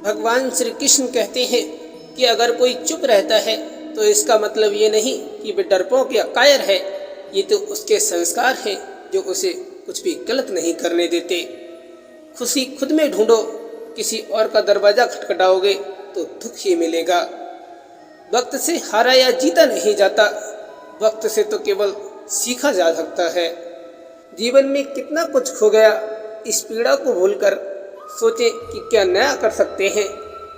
भगवान श्री कृष्ण कहते हैं कि अगर कोई चुप रहता है तो इसका मतलब ये नहीं कि वे डरपोक या कायर है, ये तो उसके संस्कार हैं जो उसे कुछ भी गलत नहीं करने देते। खुशी खुद में ढूंढो, किसी और का दरवाजा खटखटाओगे तो दुख ही मिलेगा। वक्त से हारा या जीता नहीं जाता, वक्त से तो केवल सीखा जा सकता है। जीवन में कितना कुछ खो गया, इस पीड़ा को भूलकर सोचें कि क्या नया कर सकते हैं।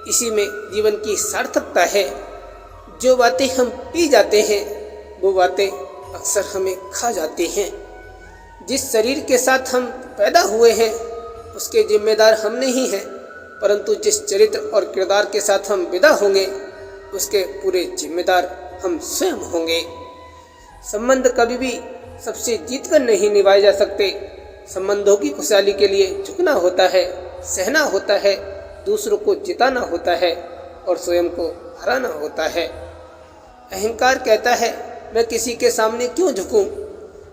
इसी में जीवन की सार्थकता है। जो बातें हम पी जाते हैं वो बातें अक्सर हमें खा जाती हैं। जिस शरीर के साथ हम पैदा हुए हैं उसके जिम्मेदार हम नहीं हैं, परंतु जिस चरित्र और किरदार के साथ हम विदा होंगे उसके पूरे जिम्मेदार हम स्वयं होंगे। संबंध कभी भी सबसे जीतकर नहीं निभाए जा सकते। संबंधों की खुशहाली के लिए झुकना होता है, सहना होता है, दूसरों को जिताना होता है और स्वयं को हराना होता है। अहंकार कहता है मैं किसी के सामने क्यों झुकूं।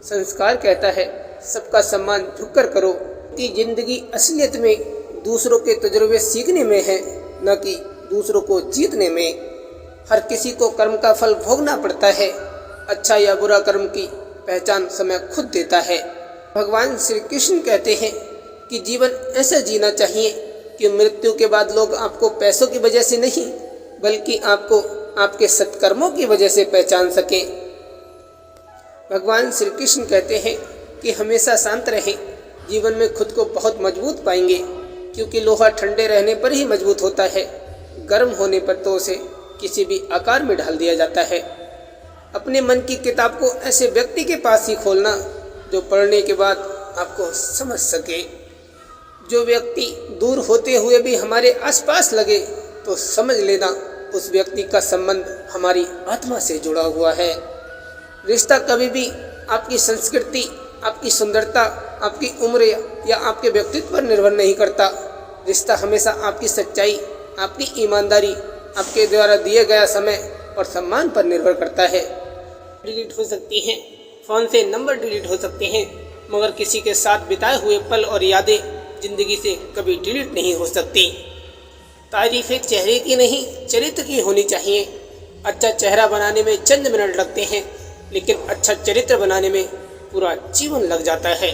संस्कार कहता है सबका सम्मान झुककर करो। कि जिंदगी असलियत में दूसरों के तजुर्बे सीखने में है, न कि दूसरों को जीतने में। हर किसी को कर्म का फल भोगना पड़ता है। अच्छा या बुरा कर्म की पहचान समय खुद देता है। भगवान श्री कृष्ण कहते हैं कि जीवन ऐसा जीना चाहिए कि मृत्यु के बाद लोग आपको पैसों की वजह से नहीं बल्कि आपको आपके सत्कर्मों की वजह से पहचान सकें। भगवान श्री कृष्ण कहते हैं कि हमेशा शांत रहें, जीवन में खुद को बहुत मजबूत पाएंगे, क्योंकि लोहा ठंडे रहने पर ही मजबूत होता है, गर्म होने पर तो उसे किसी भी आकार में ढाल दिया जाता है। अपने मन की किताब को ऐसे व्यक्ति के पास ही खोलना जो पढ़ने के बाद आपको समझ सके। जो व्यक्ति दूर होते हुए भी हमारे आसपास लगे तो समझ लेना उस व्यक्ति का संबंध हमारी आत्मा से जुड़ा हुआ है। रिश्ता कभी भी आपकी संस्कृति, आपकी सुंदरता, आपकी उम्र या आपके व्यक्तित्व पर निर्भर नहीं करता। रिश्ता हमेशा आपकी सच्चाई, आपकी ईमानदारी, आपके द्वारा दिए गया समय और सम्मान पर निर्भर करता है। डिलीट हो सकती हैं, फ़ोन से नंबर डिलीट हो सकते हैं, मगर किसी के साथ बिताए हुए पल और यादें जिंदगी से कभी डिलीट नहीं हो सकती। तारीफ़ें चेहरे की नहीं चरित्र की होनी चाहिए। अच्छा चेहरा बनाने में चंद मिनट लगते हैं, लेकिन अच्छा चरित्र बनाने में पूरा जीवन लग जाता है।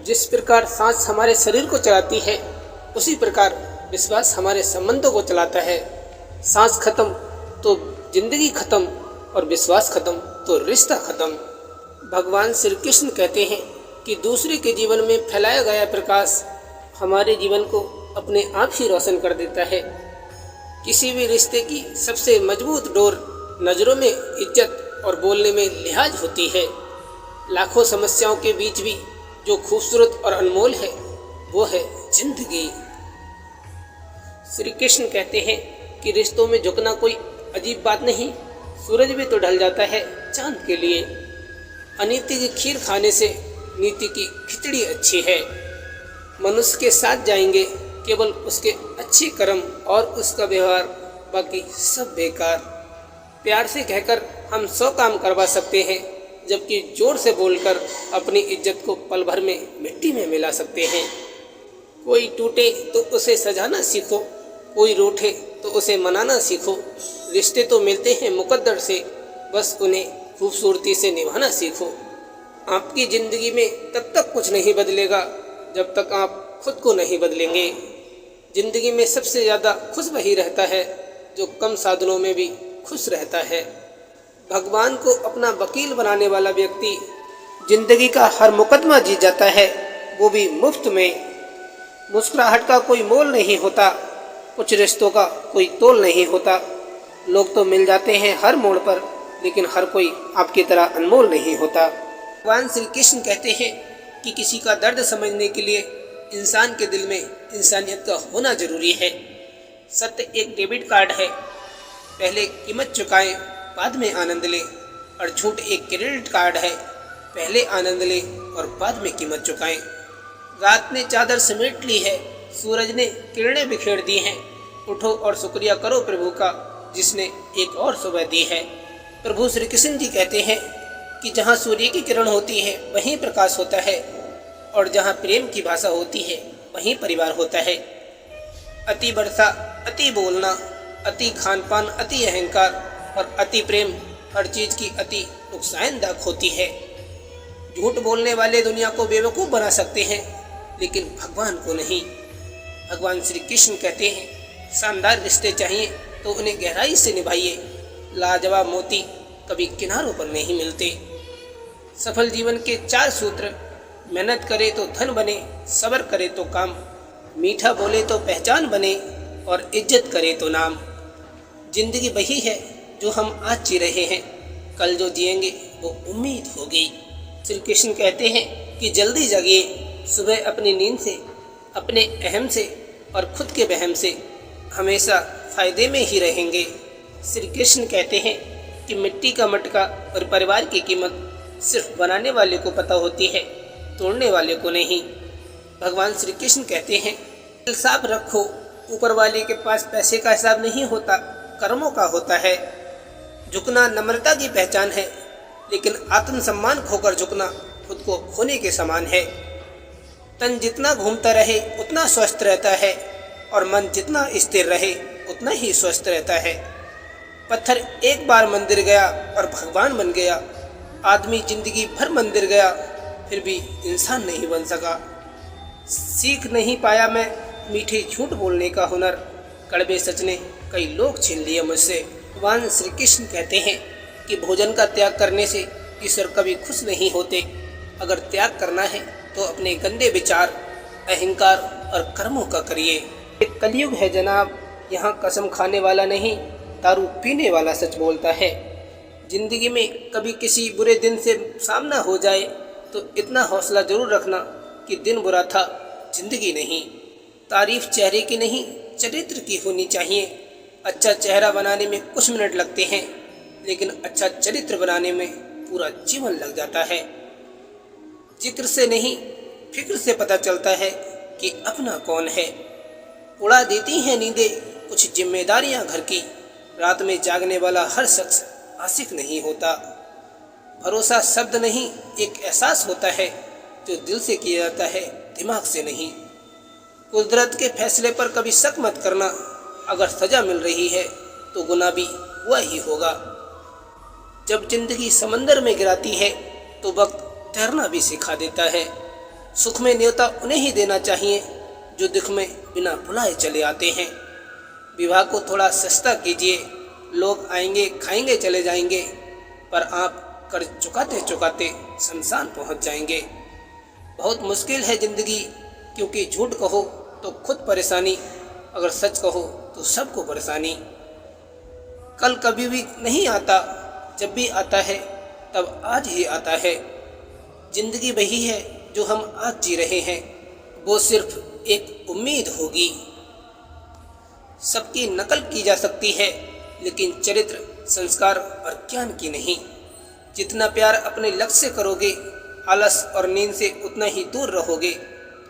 जिस प्रकार सांस हमारे शरीर को चलाती है, उसी प्रकार विश्वास हमारे संबंधों को चलाता है। सांस खत्म तो जिंदगी खत्म और विश्वास खत्म तो रिश्ता खत्म। भगवान श्री कृष्ण कहते हैं कि दूसरे के जीवन में फैलाया गया प्रकाश हमारे जीवन को अपने आप ही रोशन कर देता है। किसी भी रिश्ते की सबसे मजबूत डोर नज़रों में इज्जत और बोलने में लिहाज होती है। लाखों समस्याओं के बीच भी जो खूबसूरत और अनमोल है वो है जिंदगी। श्री कृष्ण कहते हैं कि रिश्तों में झुकना कोई अजीब बात नहीं। सूरज भी तो ढल जाता है चांद के लिए। अनीति की खीर खाने से नीति की खिचड़ी अच्छी है। मनुष्य के साथ जाएंगे केवल उसके अच्छे कर्म और उसका व्यवहार, बाकी सब बेकार। प्यार से कहकर हम 100 काम करवा सकते हैं, जबकि जोर से बोलकर अपनी इज्जत को पल भर में मिट्टी में मिला सकते हैं। कोई टूटे तो उसे सजाना सीखो, कोई रूठे तो उसे मनाना सीखो। रिश्ते तो मिलते हैं मुकद्दर से, बस उन्हें खूबसूरती से निभाना सीखो। आपकी ज़िंदगी में तब तक कुछ नहीं बदलेगा जब तक आप खुद को नहीं बदलेंगे। ज़िंदगी में सबसे ज़्यादा खुश वही रहता है जो कम साधनों में भी खुश रहता है। भगवान को अपना वकील बनाने वाला व्यक्ति ज़िंदगी का हर मुकदमा जीत जाता है, वो भी मुफ्त में। मुस्कुराहट का कोई मोल नहीं होता, कुछ रिश्तों का कोई तोल नहीं होता। लोग तो मिल जाते हैं हर मोड़ पर, लेकिन हर कोई आपकी तरह अनमोल नहीं होता। भगवान श्री कृष्ण कहते हैं कि किसी का दर्द समझने के लिए इंसान के दिल में इंसानियत का होना जरूरी है। सत्य एक डेबिट कार्ड है, पहले कीमत चुकाएं बाद में आनंद लें, और झूठ एक क्रेडिट कार्ड है, पहले आनंद लें और बाद में कीमत चुकाएं। रात ने चादर समेट ली है, सूरज ने किरणें बिखेर दी हैं। उठो और शुक्रिया करो प्रभु का जिसने एक और सुबह दी है। प्रभु श्री कृष्ण जी कहते हैं कि जहाँ सूर्य की किरण होती है वहीं प्रकाश होता है, और जहाँ प्रेम की भाषा होती है वहीं परिवार होता है। अति वर्षा अति बोलना, अति खान पान, अति अहंकार और अति प्रेम हर चीज की अति नुकसानदायक होती है। झूठ बोलने वाले दुनिया को बेवकूफ़ बना सकते हैं, लेकिन भगवान को नहीं। भगवान श्री कृष्ण कहते हैं, शानदार रिश्ते चाहिए तो उन्हें गहराई से निभाइए। लाजवाब मोती कभी किनारों पर नहीं मिलते। सफल जीवन के 4 सूत्र: मेहनत करे तो धन बने, सब्र करे तो काम, मीठा बोले तो पहचान बने और इज्जत करे तो नाम। जिंदगी वही है जो हम आज जी रहे हैं, कल जो जिएंगे वो उम्मीद होगी। श्री कृष्ण कहते हैं कि जल्दी जगिए, सुबह अपनी नींद से, अपने अहम से और खुद के वहम से हमेशा फायदे में ही रहेंगे। श्री कृष्ण कहते हैं कि मिट्टी का मटका और परिवार की कीमत सिर्फ बनाने वाले को पता होती है, तोड़ने वाले को नहीं। भगवान श्री कृष्ण कहते हैं, दिल साफ रखो, ऊपर वाले के पास पैसे का हिसाब नहीं होता, कर्मों का होता है। झुकना नम्रता की पहचान है, लेकिन आत्मसम्मान खोकर झुकना खुद को खोने के समान है। तन जितना घूमता रहे उतना स्वस्थ रहता है और मन जितना स्थिर रहे उतना ही स्वस्थ रहता है। पत्थर एक बार मंदिर गया और भगवान बन गया। आदमी जिंदगी भर मंदिर गया फिर भी इंसान नहीं बन सका। सीख नहीं पाया मैं मीठे झूठ बोलने का हुनर, कड़वे सच ने कई लोग छीन लिए मुझसे। भगवान श्री कृष्ण कहते हैं कि भोजन का त्याग करने से ईश्वर कभी खुश नहीं होते। अगर त्याग करना है तो अपने गंदे विचार, अहंकार और कर्मों का करिए। एक कलयुग है जनाब, यहाँ कसम खाने वाला नहीं, दारू पीने वाला सच बोलता है। जिंदगी में कभी किसी बुरे दिन से सामना हो जाए तो इतना हौसला जरूर रखना कि दिन बुरा था, जिंदगी नहीं। तारीफ चेहरे की नहीं, चरित्र की होनी चाहिए। अच्छा चेहरा बनाने में कुछ मिनट लगते हैं, लेकिन अच्छा चरित्र बनाने में पूरा जीवन लग जाता है। जिक्र से नहीं, फिक्र से पता चलता है कि अपना कौन है। उड़ा देती हैं नींदें कुछ जिम्मेदारियां घर की, रात में जागने वाला हर शख्स आशिक नहीं होता। भरोसा शब्द नहीं, एक एहसास होता है जो दिल से किया जाता है, दिमाग से नहीं। कुदरत के फैसले पर कभी शक मत करना, अगर सजा मिल रही है तो गुनाह भी हुआ ही होगा। जब जिंदगी समंदर में गिराती है तो वक्त तैरना भी सिखा देता है। सुख में न्योता उन्हें ही देना चाहिए जो दुख में बिना बुलाए चले आते हैं। विवाह को थोड़ा सस्ता कीजिए, लोग आएंगे खाएंगे चले जाएंगे, पर आप कर्ज चुकाते चुकाते शमशान पहुंच जाएंगे। बहुत मुश्किल है जिंदगी, क्योंकि झूठ कहो तो खुद परेशानी, अगर सच कहो तो सबको परेशानी। कल कभी भी नहीं आता, जब भी आता है तब आज ही आता है। जिंदगी वही है जो हम आज जी रहे हैं, वो सिर्फ एक उम्मीद होगी। सबकी नकल की जा सकती है, लेकिन चरित्र, संस्कार और ज्ञान की नहीं। जितना प्यार अपने लक्ष्य से करोगे, आलस और नींद से उतना ही दूर रहोगे।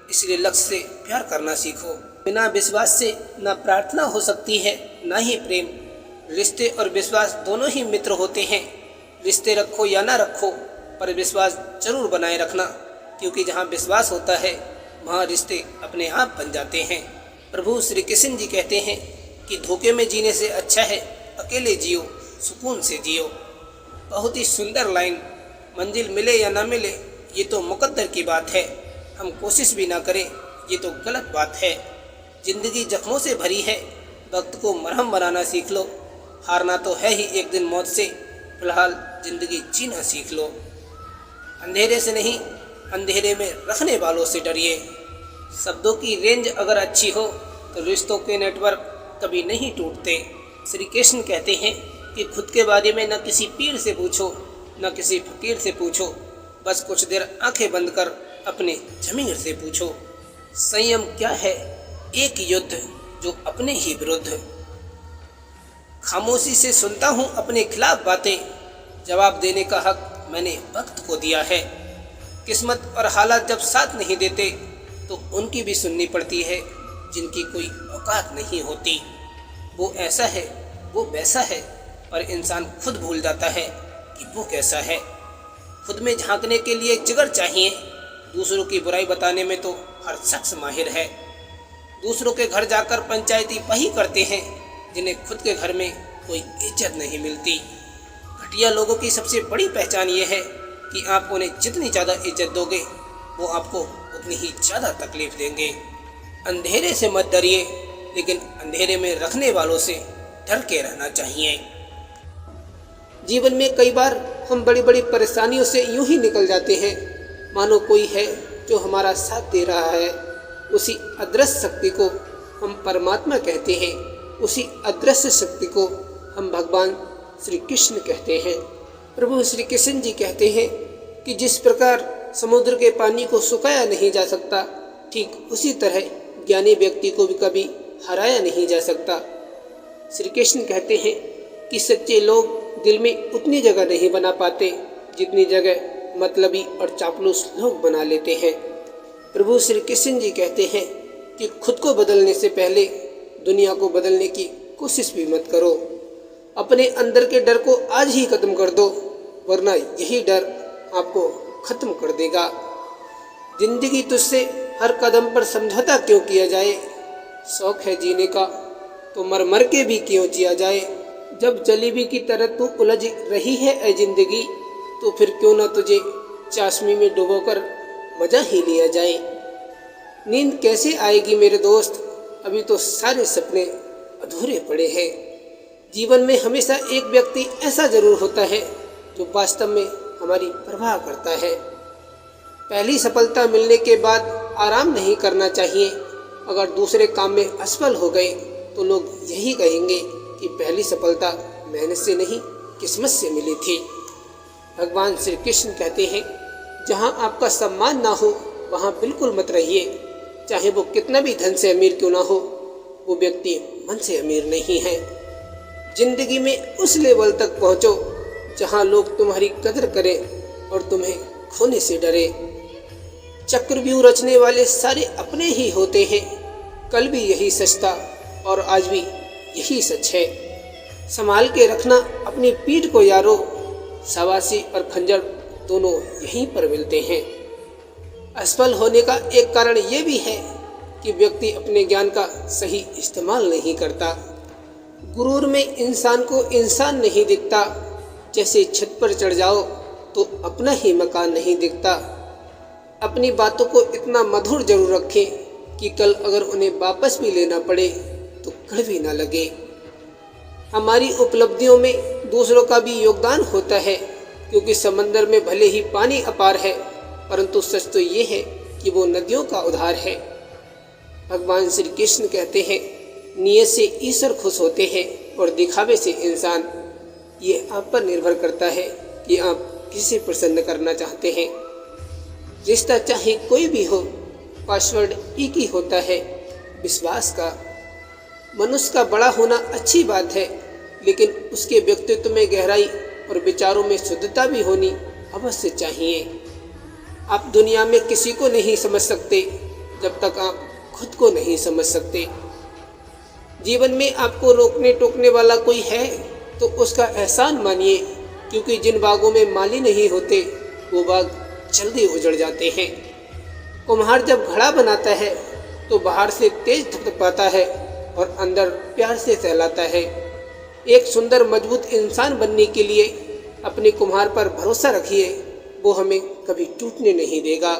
इसलिए लक्ष्य से प्यार करना सीखो। बिना विश्वास से ना प्रार्थना हो सकती है, ना ही प्रेम। रिश्ते और विश्वास दोनों ही मित्र होते हैं। रिश्ते रखो या ना रखो, पर विश्वास जरूर बनाए रखना, क्योंकि जहाँ विश्वास होता है वहाँ रिश्ते अपने आप बन जाते हैं। प्रभु श्री कृष्ण जी कहते हैं कि धोखे में जीने से अच्छा है अकेले जियो, सुकून से जियो। बहुत ही सुंदर लाइन। मंजिल मिले या ना मिले ये तो मुकद्दर की बात है, हम कोशिश भी ना करें ये तो गलत बात है। जिंदगी जख्मों से भरी है, वक्त को मरहम बनाना सीख लो। हारना तो है ही एक दिन मौत से, फिलहाल जिंदगी जीना सीख लो। अंधेरे से नहीं, अंधेरे में रखने वालों से डरिए। शब्दों की रेंज अगर अच्छी हो तो रिश्तों के नेटवर्क कभी नहीं टूटते। श्री कृष्ण कहते हैं कि खुद के बारे में न किसी पीर से पूछो, न किसी फकीर से पूछो, बस कुछ देर आंखें बंद कर अपने ज़मीर से पूछो। संयम क्या है? एक युद्ध जो अपने ही विरुद्ध। खामोशी से सुनता हूँ अपने खिलाफ बातें, जवाब देने का हक मैंने वक्त को दिया है। किस्मत और हालात जब साथ नहीं देते तो उनकी भी सुननी पड़ती है जिनकी कोई औकात नहीं होती। वो ऐसा है, वो वैसा है, पर इंसान खुद भूल जाता है कि वो कैसा है। खुद में झांकने के लिए जिगर चाहिए, दूसरों की बुराई बताने में तो हर शख्स माहिर है। दूसरों के घर जाकर पंचायती वही करते हैं जिन्हें खुद के घर में कोई इज्जत नहीं मिलती। घटिया लोगों की सबसे बड़ी पहचान ये है कि आप उन्हें जितनी ज़्यादा इज्जत दोगे वो आपको उतनी ही ज़्यादा तकलीफ देंगे। अंधेरे से मत डरिए, लेकिन अंधेरे में रखने वालों से डर के रहना चाहिए। जीवन में कई बार हम बड़ी बड़ी परेशानियों से यूं ही निकल जाते हैं मानो कोई है जो हमारा साथ दे रहा है। उसी अदृश्य शक्ति को हम परमात्मा कहते हैं, उसी अदृश्य शक्ति को हम भगवान श्री कृष्ण कहते हैं। प्रभु श्री कृष्ण जी कहते हैं कि जिस प्रकार समुद्र के पानी को सुखाया नहीं जा सकता, ठीक उसी तरह ज्ञानी व्यक्ति को भी कभी हराया नहीं जा सकता। श्री कृष्ण कहते हैं कि सच्चे लोग दिल में उतनी जगह नहीं बना पाते जितनी जगह मतलबी और चापलूस लोग बना लेते हैं। प्रभु श्री कृष्ण जी कहते हैं कि खुद को बदलने से पहले दुनिया को बदलने की कोशिश भी मत करो। अपने अंदर के डर को आज ही खत्म कर दो, वरना यही डर आपको खत्म कर देगा। जिंदगी तुझसे हर कदम पर समझौता क्यों किया जाए, शौक है जीने का तो मर मर के भी क्यों जिया जाए। जब जलेबी की तरह तू उलझ रही है ऐ जिंदगी, तो फिर क्यों ना तुझे चाशनी में डुबोकर मजा ही लिया जाए। नींद कैसे आएगी मेरे दोस्त, अभी तो सारे सपने अधूरे पड़े हैं। जीवन में हमेशा एक व्यक्ति ऐसा जरूर होता है जो वास्तव में हमारी परवाह करता है। पहली सफलता मिलने के बाद आराम नहीं करना चाहिए। अगर दूसरे काम में असफल हो गए तो लोग यही कहेंगे कि पहली सफलता मेहनत से नहीं किस्मत से मिली थी। भगवान श्री कृष्ण कहते हैं जहाँ आपका सम्मान ना हो वहाँ बिल्कुल मत रहिए। चाहे वो कितना भी धन से अमीर क्यों ना हो, वो व्यक्ति मन से अमीर नहीं है। जिंदगी में उस लेवल तक पहुँचो जहाँ लोग तुम्हारी कदर करें और तुम्हें खोने से डरे। चक्रव्यूह रचने वाले सारे अपने ही होते हैं। कल भी यही सच था और आज भी यही सच है। संभाल के रखना अपनी पीठ को यारो, शाबाशी और खंजर दोनों यहीं पर मिलते हैं। असफल होने का एक कारण ये भी है कि व्यक्ति अपने ज्ञान का सही इस्तेमाल नहीं करता। गुरूर में इंसान को इंसान नहीं दिखता। जैसे छत पर चढ़ जाओ तो अपना ही मकान नहीं दिखता। अपनी बातों को इतना मधुर जरूर रखें कि कल अगर उन्हें वापस भी लेना पड़े तो कड़वी ना लगे। हमारी उपलब्धियों में दूसरों का भी योगदान होता है, क्योंकि समंदर में भले ही पानी अपार है, परंतु सच तो ये है कि वो नदियों का उद्धार है। भगवान श्री कृष्ण कहते हैं नियत से ईश्वर खुश होते हैं और दिखावे से इंसान। ये आप पर निर्भर करता है कि आप किसे प्रसन्न करना चाहते हैं। रिश्ता चाहे कोई भी हो, पासवर्ड एक ही होता है, विश्वास का। मनुष्य का बड़ा होना अच्छी बात है, लेकिन उसके व्यक्तित्व में गहराई और विचारों में शुद्धता भी होनी अवश्य चाहिए। आप दुनिया में किसी को नहीं समझ सकते जब तक आप खुद को नहीं समझ सकते। जीवन में आपको रोकने टोकने वाला कोई है तो उसका एहसान मानिए, क्योंकि जिन बागों में माली नहीं होते वो बाग जल्दी उजड़ जाते हैं। कुम्हार जब घड़ा बनाता है तो बाहर से तेज थपथपाता है और अंदर प्यार से सहलाता है। एक सुंदर मजबूत इंसान बनने के लिए अपने कुम्हार पर भरोसा रखिए, वो हमें कभी टूटने नहीं देगा।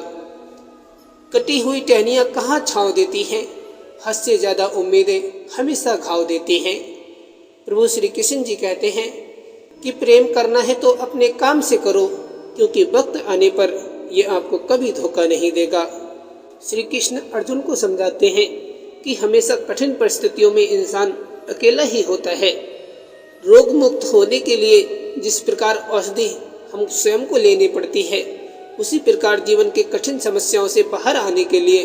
कटी हुई टहनियाँ कहाँ छाँव देती हैं, हद से ज़्यादा उम्मीदें हमेशा घाव देती हैं। प्रभु श्री कृष्ण जी कहते हैं कि प्रेम करना है तो अपने काम से करो, क्योंकि वक्त आने पर यह आपको कभी धोखा नहीं देगा। श्री कृष्ण अर्जुन को समझाते हैं कि हमेशा कठिन परिस्थितियों में इंसान अकेला ही होता है। रोग मुक्त होने के लिए जिस प्रकार औषधि हम स्वयं को लेनी पड़ती है, उसी प्रकार जीवन के कठिन समस्याओं से बाहर आने के लिए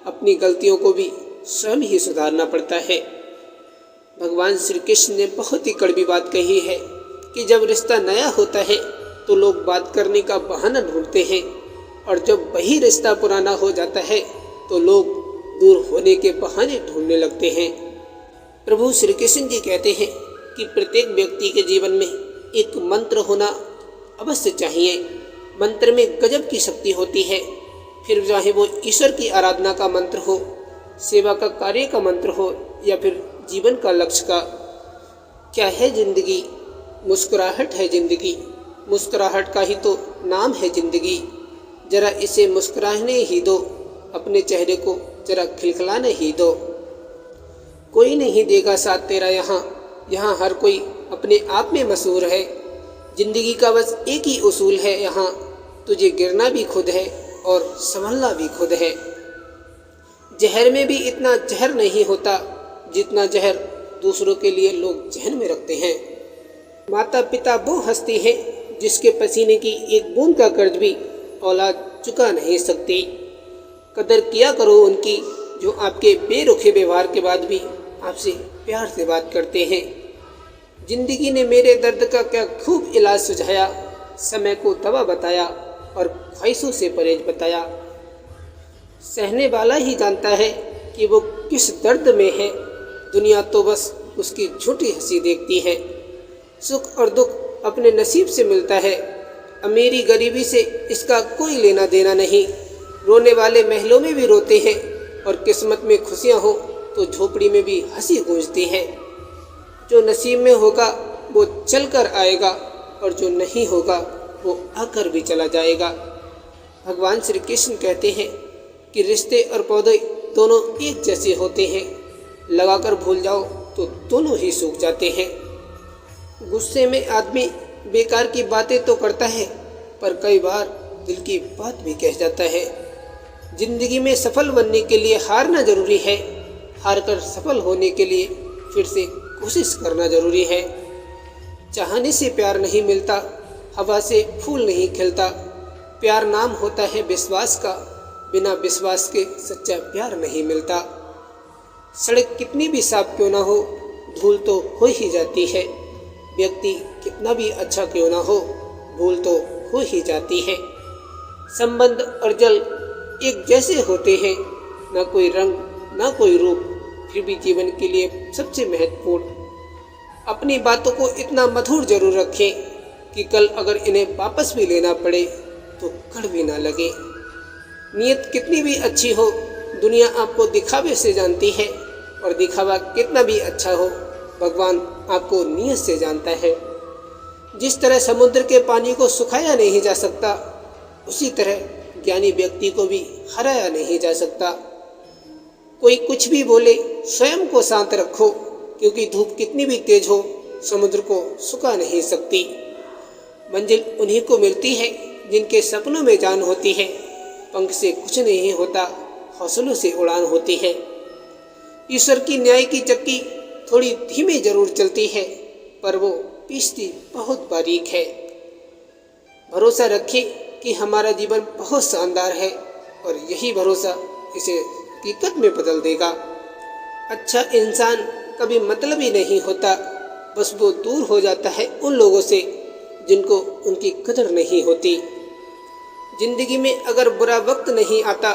अपनी गलतियों को भी स्वयं ही सुधारना पड़ता है। भगवान श्री कृष्ण ने बहुत ही कड़वी बात कही है कि जब रिश्ता नया होता है तो लोग बात करने का बहाना ढूंढते हैं, और जब वही रिश्ता पुराना हो जाता है तो लोग दूर होने के बहाने ढूंढने लगते हैं। प्रभु श्री कृष्ण जी कहते हैं कि प्रत्येक व्यक्ति के जीवन में एक मंत्र होना अवश्य चाहिए। मंत्र में गजब की शक्ति होती है, फिर चाहे वो ईश्वर की आराधना का मंत्र हो, सेवा का कार्य का मंत्र हो या फिर जीवन का लक्ष्य का। क्या है जिंदगी? मुस्कुराहट है जिंदगी। मुस्कुराहट का ही तो नाम है जिंदगी। जरा इसे मुस्कुराने ही दो, अपने चेहरे को जरा खिलखिलाने ही दो। कोई नहीं देगा साथ तेरा यहाँ, यहाँ हर कोई अपने आप में मशहूर है। जिंदगी का बस एक ही उसूल है यहाँ, तुझे गिरना भी खुद है और संभलना भी खुद है। जहर में भी इतना जहर नहीं होता जितना जहर दूसरों के लिए लोग जहन में रखते हैं। माता पिता वो हस्ती है जिसके पसीने की एक बूंद का कर्ज भी औलाद चुका नहीं सकती। कदर किया करो उनकी जो आपके बेरुखे व्यवहार के बाद भी आपसे प्यार से बात करते हैं। जिंदगी ने मेरे दर्द का क्या खूब इलाज सुझाया, समय को दवा बताया और ख्वाहिशों से परहेज बताया। सहने वाला ही जानता है कि वो किस दर्द में है, दुनिया तो बस उसकी झूठी हंसी देखती है। सुख और दुख अपने नसीब से मिलता है, अमीरी गरीबी से इसका कोई लेना देना नहीं। रोने वाले महलों में भी रोते हैं और किस्मत में खुशियाँ हो तो झोपड़ी में भी हंसी गूंजती है। जो नसीब में होगा वो चल कर आएगा और जो नहीं होगा वो आकर भी चला जाएगा। भगवान श्री कृष्ण कहते हैं कि रिश्ते और पौधे दोनों एक जैसे होते हैं, लगाकर भूल जाओ तो दोनों ही सूख जाते हैं। गुस्से में आदमी बेकार की बातें तो करता है पर कई बार दिल की बात भी कह जाता है। जिंदगी में सफल बनने के लिए हारना जरूरी है, हार कर सफल होने के लिए फिर से कोशिश करना जरूरी है। चाहने से प्यार नहीं मिलता, हवा से फूल नहीं खिलता। प्यार नाम होता है विश्वास का, बिना विश्वास के सच्चा प्यार नहीं मिलता। सड़क कितनी भी साफ क्यों ना हो, धूल तो हो ही जाती है। व्यक्ति कितना भी अच्छा क्यों ना हो, भूल तो हो ही जाती है। संबंध और जल एक जैसे होते हैं, ना कोई रंग ना कोई रूप, फिर भी जीवन के लिए सबसे महत्वपूर्ण। अपनी बातों को इतना मधुर जरूर रखें कि कल अगर इन्हें वापस भी लेना पड़े तो कड़वी ना लगे। नीयत कितनी भी अच्छी हो, दुनिया आपको दिखावे से जानती है, और दिखावा कितना भी अच्छा हो, भगवान आपको नीयत से जानता है। जिस तरह समुद्र के पानी को सुखाया नहीं जा सकता, उसी तरह ज्ञानी व्यक्ति को भी हराया नहीं जा सकता। कोई कुछ भी बोले, स्वयं को शांत रखो, क्योंकि धूप कितनी भी तेज हो समुद्र को सुखा नहीं सकती। मंजिल उन्हीं को मिलती है जिनके सपनों में जान होती है। पंख से कुछ नहीं होता, हौसलों से उड़ान होती है। ईश्वर की न्याय की चक्की थोड़ी धीमे जरूर चलती है, पर वो पीसती बहुत बारीक है। भरोसा रखें कि हमारा जीवन बहुत शानदार है, और यही भरोसा इसे हकीकत में बदल देगा। अच्छा इंसान कभी मतलबी नहीं होता, बस वो दूर हो जाता है उन लोगों से जिनको उनकी कदर नहीं होती। जिंदगी में अगर बुरा वक्त नहीं आता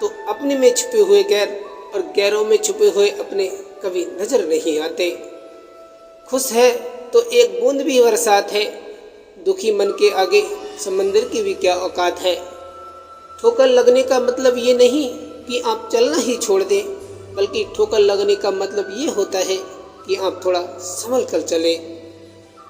तो अपने में छुपे हुए गैर और गैरों में छुपे हुए अपने कभी नजर नहीं आते। खुश है तो एक बूंद भी बरसात है, दुखी मन के आगे समंदर की भी क्या औकात है। ठोकर लगने का मतलब ये नहीं कि आप चलना ही छोड़ दें, बल्कि ठोकर लगने का मतलब ये होता है कि आप थोड़ा संभल कर चले।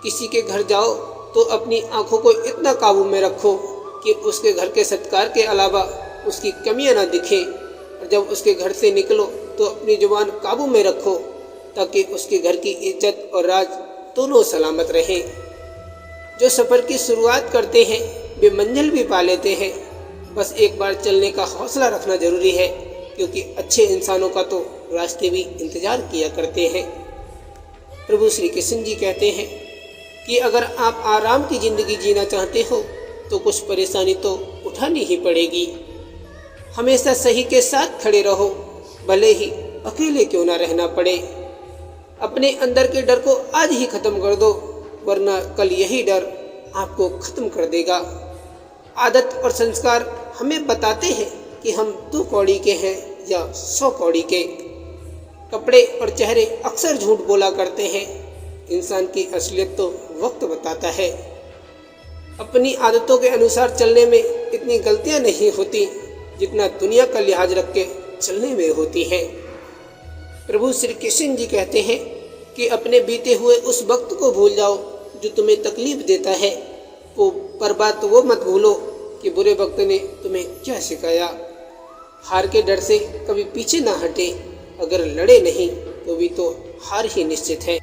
किसी के घर जाओ तो अपनी आंखों को इतना काबू में रखो कि उसके घर के सत्कार के अलावा उसकी कमियां ना दिखें, और जब उसके घर से निकलो तो अपनी जुबान काबू में रखो ताकि उसके घर की इज्जत और राज दोनों सलामत रहें। जो सफ़र की शुरुआत करते हैं वे मंजिल भी पा लेते हैं, बस एक बार चलने का हौसला रखना जरूरी है, क्योंकि अच्छे इंसानों का तो रास्ते भी इंतजार किया करते हैं। प्रभु श्री कृष्ण जी कहते हैं कि अगर आप आराम की ज़िंदगी जीना चाहते हो तो कुछ परेशानी तो उठानी ही पड़ेगी। हमेशा सही के साथ खड़े रहो, भले ही अकेले क्यों ना रहना पड़े। अपने अंदर के डर को आज ही ख़त्म कर दो, वरना कल यही डर आपको ख़त्म कर देगा। आदत और संस्कार हमें बताते हैं कि हम 2 कौड़ी के हैं या 100 कौड़ी के। कपड़े और चेहरे अक्सर झूठ बोला करते हैं, इंसान की असलियत तो वक्त बताता है। अपनी आदतों के अनुसार चलने में इतनी गलतियां नहीं होती जितना दुनिया का लिहाज रख के चलने में होती है। प्रभु श्री कृष्ण जी कहते हैं कि अपने बीते हुए उस वक्त को भूल जाओ जो तुम्हें तकलीफ देता है, पर बात वो मत भूलो कि बुरे वक्त ने तुम्हें क्या सिखाया। हार के डर से कभी पीछे ना हटे, अगर लड़े नहीं तो भी तो हार ही निश्चित है।